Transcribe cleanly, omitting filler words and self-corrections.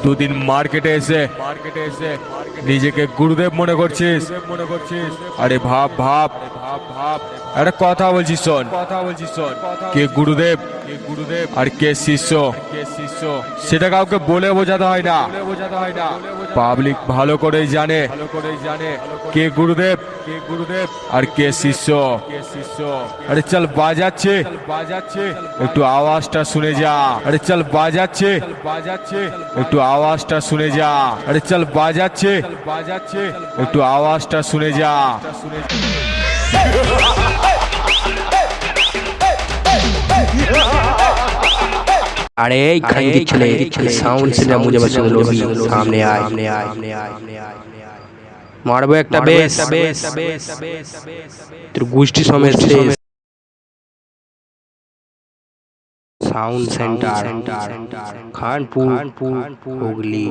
দুদিন মার্কেটে এসে নিজেকে গুরুদেব মনে করছিস। আরে ভাব ভাব একটা কথা বলছিস শোন, কে গুরুদেব আর কে শিষ্য সেটা কাউকে বলে বোঝাতে হয় না। পাবলিক ভালো করেই জানে কে গুরুদেব আর কে শিষ্য। আরে চল বাজাচ্ছে একটু আওয়াজটা শুনে যা। আরে চল বাজাচ্ছে একটু আওয়াজটা শুনে যা। আরে চল বাজাচ্ছে একটু আওয়াজটা শুনে যা। अरे खंगी चले साउंड से ना मुझे बस लोबी सामने आए मारबो একটা বেস তোর গোষ্ঠী সমেত साउंड सेंटर खानपुर हुगली।